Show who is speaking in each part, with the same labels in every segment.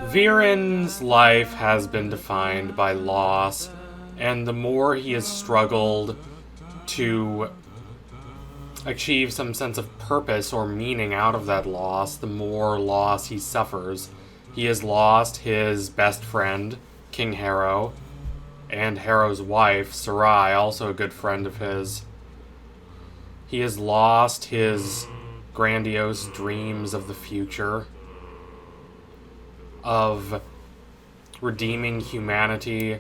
Speaker 1: Viren's life has been defined by loss, and the more he has struggled to achieve some sense of purpose or meaning out of that loss, the more loss he suffers. He has lost his best friend, King Harrow, and Harrow's wife, Sarai, also a good friend of his. He has lost his grandiose dreams of the future, of redeeming humanity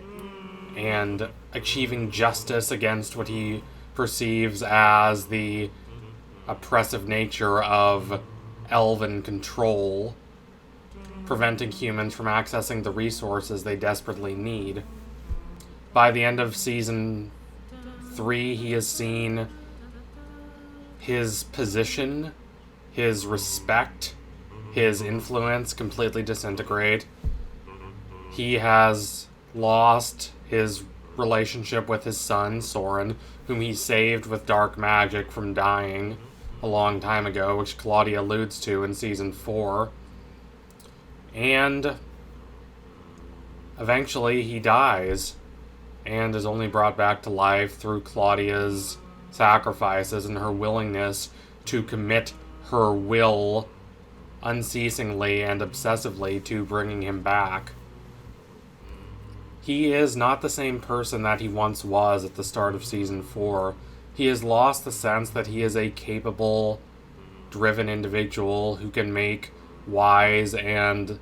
Speaker 1: and achieving justice against what he perceives as the oppressive nature of elven control, preventing humans from accessing the resources they desperately need. By the end of Season 3, he has seen his position, his respect, his influence completely disintegrate. He has lost his relationship with his son, Soren, whom he saved with dark magic from dying a long time ago, which Claudia alludes to in Season 4. And eventually he dies, and is only brought back to life through Claudia's sacrifices and her willingness to commit her will unceasingly and obsessively to bringing him back. He is not the same person that he once was at the start of Season 4. He has lost the sense that he is a capable, driven individual who can make wise and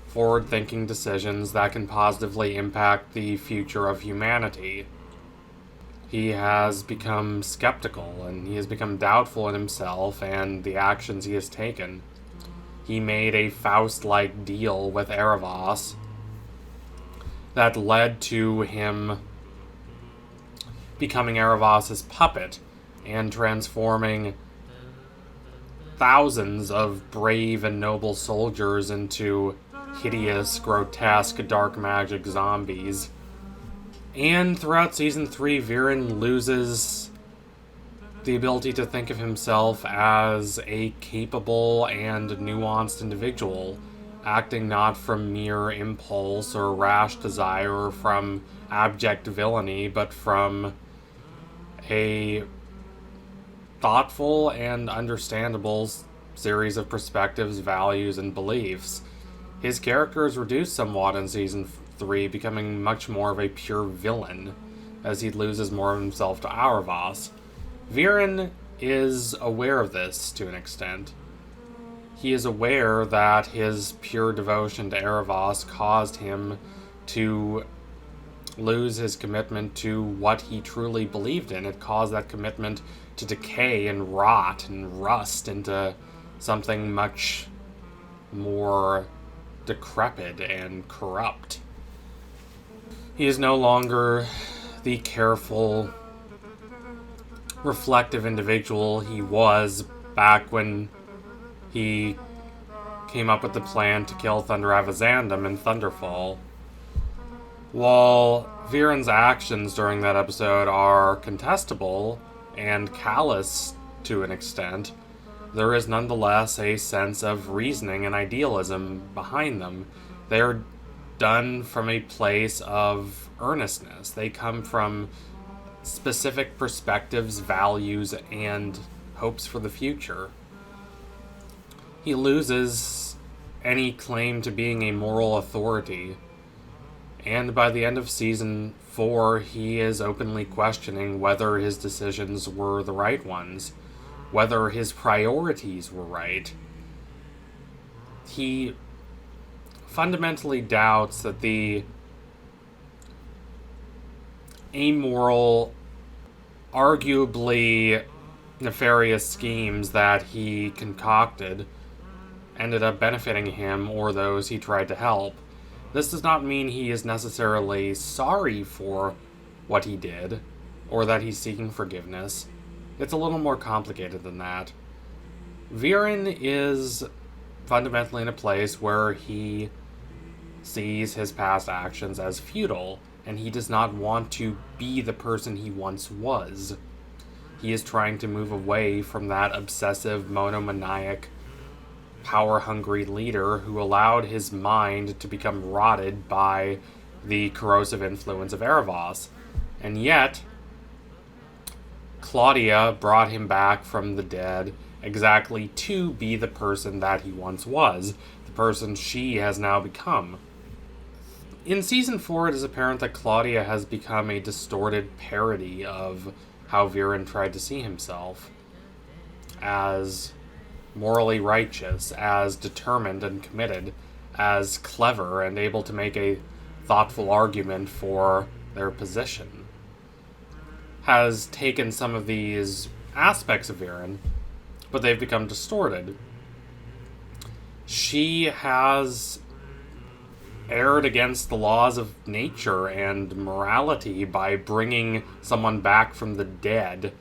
Speaker 1: forward-thinking decisions that can positively impact the future of humanity. He has become skeptical, and he has become doubtful in himself and the actions he has taken. He made a Faust-like deal with Erebos that led to him becoming Erebos' puppet and transforming thousands of brave and noble soldiers into hideous, grotesque, dark magic zombies. And throughout Season 3, Viren loses the ability to think of himself as a capable and nuanced individual, acting not from mere impulse or rash desire or from abject villainy, but from a thoughtful and understandable series of perspectives, values, and beliefs. His character is reduced somewhat in Season 3, becoming much more of a pure villain, as he loses more of himself to Erebos. Viren is aware of this to an extent. He is aware that his pure devotion to Erebos caused him to lose his commitment to what he truly believed in. It caused that commitment to decay and rot and rust into something much more decrepit and corrupt. He is no longer the careful, reflective individual he was back when he came up with the plan to kill Thunder Avazandum in Thunderfall. While Viren's actions during that episode are contestable and callous to an extent, there is nonetheless a sense of reasoning and idealism behind them. They are done from a place of earnestness. They come from specific perspectives, values, and hopes for the future. He loses any claim to being a moral authority, and by the end of Season 4, he is openly questioning whether his decisions were the right ones, whether his priorities were right. He fundamentally doubts that the amoral, arguably nefarious schemes that he concocted ended up benefiting him or those he tried to help. This does not mean he is necessarily sorry for what he did, or that he's seeking forgiveness. It's a little more complicated than that. Viren is fundamentally in a place where he sees his past actions as futile, and he does not want to be the person he once was. He is trying to move away from that obsessive, monomaniac power-hungry leader who allowed his mind to become rotted by the corrosive influence of Erebos. And yet, Claudia brought him back from the dead exactly to be the person that he once was, the person she has now become. In Season 4, it is apparent that Claudia has become a distorted parody of how Viren tried to see himself, as morally righteous, as determined and committed, as clever and able to make a thoughtful argument for their position. Has taken some of these aspects of Viren, but they've become distorted. She has erred against the laws of nature and morality by bringing someone back from the dead,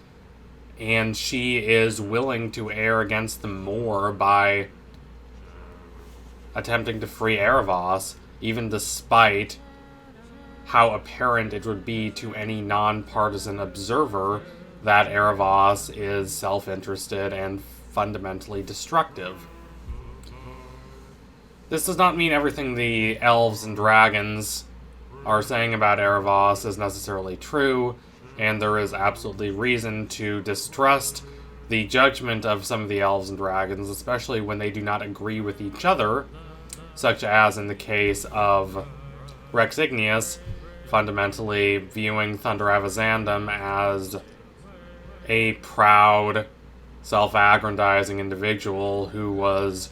Speaker 1: and she is willing to err against them more by attempting to free Erebos, even despite how apparent it would be to any non-partisan observer that Erebos is self-interested and fundamentally destructive. This does not mean everything the elves and dragons are saying about Erebos is necessarily true, and there is absolutely reason to distrust the judgment of some of the elves and dragons, especially when they do not agree with each other, such as in the case of Rex Igneous, fundamentally viewing Thunder Avazandum as a proud, self-aggrandizing individual who was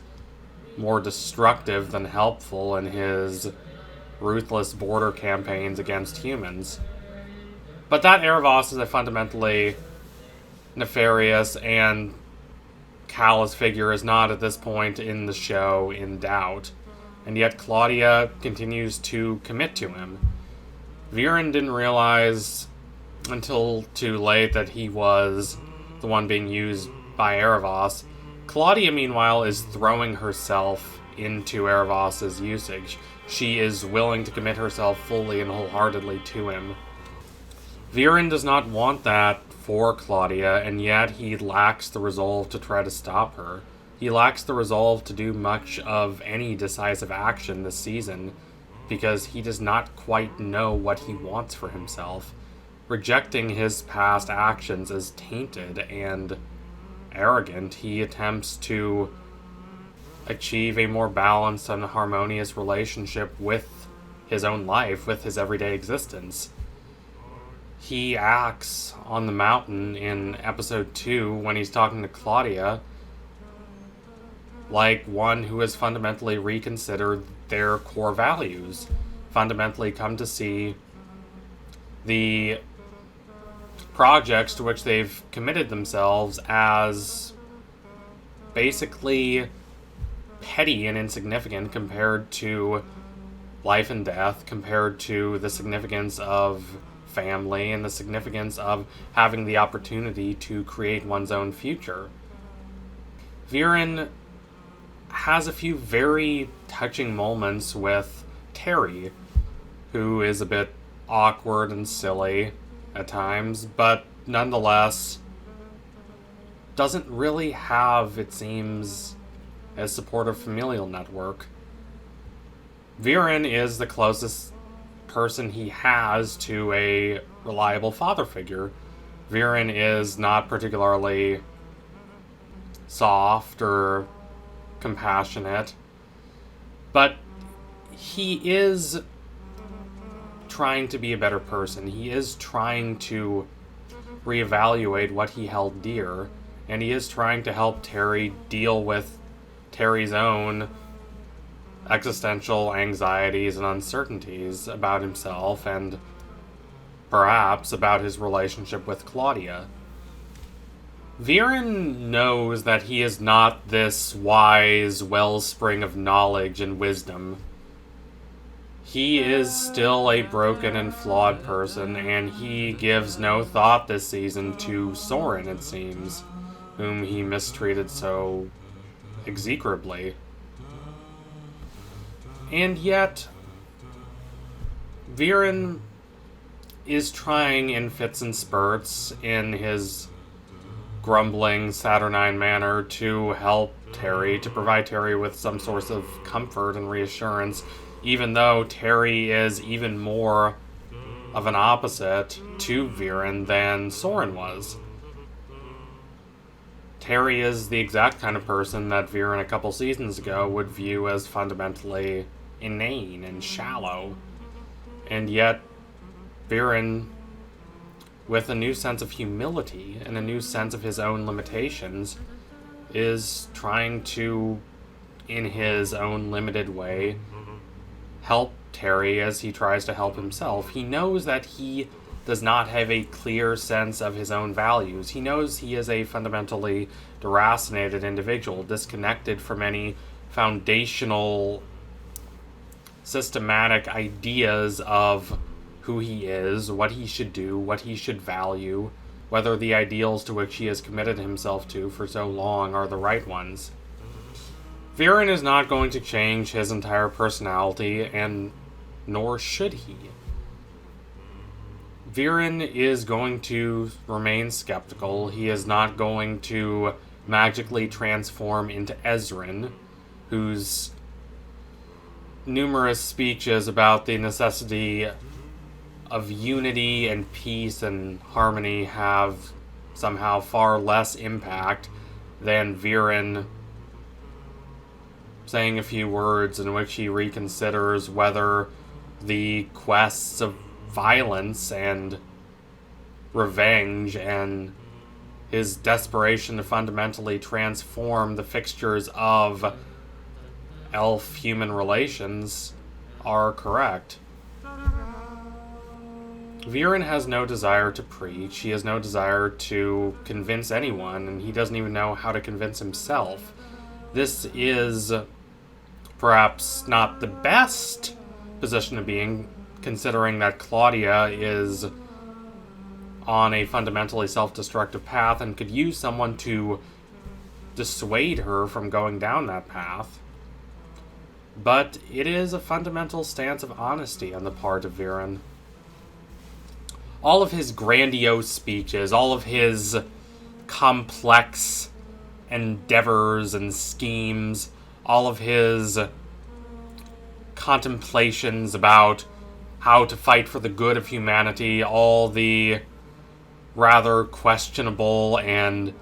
Speaker 1: more destructive than helpful in his ruthless border campaigns against humans. But that Erebos is a fundamentally nefarious and callous figure is not at this point in the show in doubt, and yet Claudia continues to commit to him. Viren didn't realize until too late that he was the one being used by Erebos. Claudia, meanwhile, is throwing herself into Erebos' usage. She is willing to commit herself fully and wholeheartedly to him. Viren does not want that for Claudia, and yet he lacks the resolve to try to stop her. He lacks the resolve to do much of any decisive action this season, because he does not quite know what he wants for himself. Rejecting his past actions as tainted and arrogant, he attempts to achieve a more balanced and harmonious relationship with his own life, with his everyday existence. He acts on the mountain in episode 2 when he's talking to Claudia like one who has fundamentally reconsidered their core values, fundamentally come to see the projects to which they've committed themselves as basically petty and insignificant compared to life and death, compared to the significance of family and the significance of having the opportunity to create one's own future. Viren has a few very touching moments with Terry, who is a bit awkward and silly at times, but nonetheless doesn't really have, it seems, a supportive familial network. Viren is the closest person he has to a reliable father figure. Viren is not particularly soft or compassionate, but he is trying to be a better person. He is trying to reevaluate what he held dear, and he is trying to help Terry deal with Terry's own existential anxieties and uncertainties about himself and perhaps about his relationship with Claudia. Viren knows that he is not this wise wellspring of knowledge and wisdom. He is still a broken and flawed person, and he gives no thought this season to Soren, it seems, whom he mistreated so execrably. And yet, Viren is trying in fits and spurts, in his grumbling, saturnine manner, to help Terry, to provide Terry with some source of comfort and reassurance, even though Terry is even more of an opposite to Viren than Soren was. Terry is the exact kind of person that Viren a couple seasons ago would view as fundamentally inane and shallow. And yet, Viren, with a new sense of humility and a new sense of his own limitations, is trying to, in his own limited way, help Terry as he tries to help himself. He knows that he does not have a clear sense of his own values. He knows he is a fundamentally deracinated individual, disconnected from any foundational, systematic ideas of who he is, what he should do, what he should value, whether the ideals to which he has committed himself to for so long are the right ones. Viren is not going to change his entire personality, and nor should he. Viren is going to remain skeptical. He is not going to magically transform into Ezrin, whose numerous speeches about the necessity of unity and peace and harmony have somehow far less impact than Viren saying a few words in which he reconsiders whether the quests of violence and revenge and his desperation to fundamentally transform the fixtures of elf-human relations are correct. Viren has no desire to preach, he has no desire to convince anyone, and he doesn't even know how to convince himself. This is perhaps not the best position to be in, considering that Claudia is on a fundamentally self-destructive path and could use someone to dissuade her from going down that path. But it is a fundamental stance of honesty on the part of Viren. All of his grandiose speeches, all of his complex endeavors and schemes, all of his contemplations about how to fight for the good of humanity, all the rather questionable and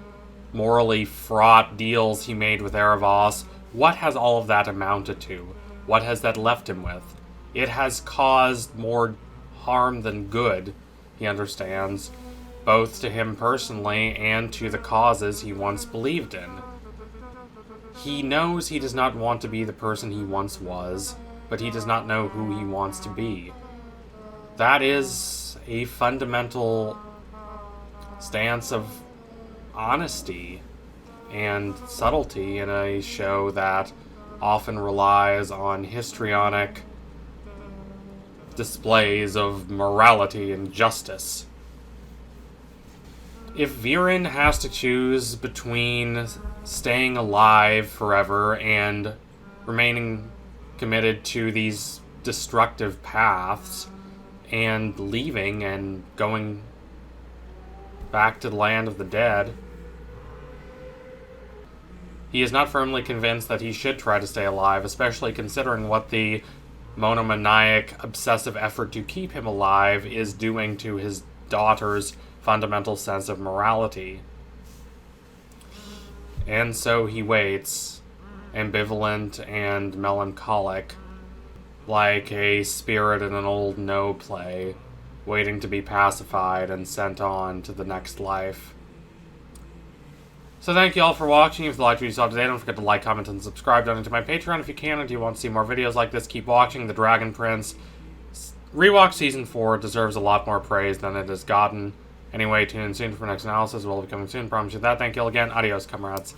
Speaker 1: morally fraught deals he made with Erebos, what has all of that amounted to? What has that left him with? It has caused more harm than good, he understands, both to him personally and to the causes he once believed in. He knows he does not want to be the person he once was, but he does not know who he wants to be. That is a fundamental stance of honesty and subtlety in a show that often relies on histrionic displays of morality and justice. If Viren has to choose between staying alive forever and remaining committed to these destructive paths and leaving and going back to the land of the dead, he is not firmly convinced that he should try to stay alive, especially considering what the monomaniac, obsessive effort to keep him alive is doing to his daughter's fundamental sense of morality. And so he waits, ambivalent and melancholic, like a spirit in an old no play, waiting to be pacified and sent on to the next life. So thank you all for watching. If you liked what you saw today, don't forget to like, comment, and subscribe. Donate to my Patreon if you can, and if you want to see more videos like this, keep watching. The Dragon Prince rewatch Season 4 deserves a lot more praise than it has gotten. Anyway, tune in soon for next analysis. We'll be coming soon. Promise you that. Thank you all again. Adios, comrades.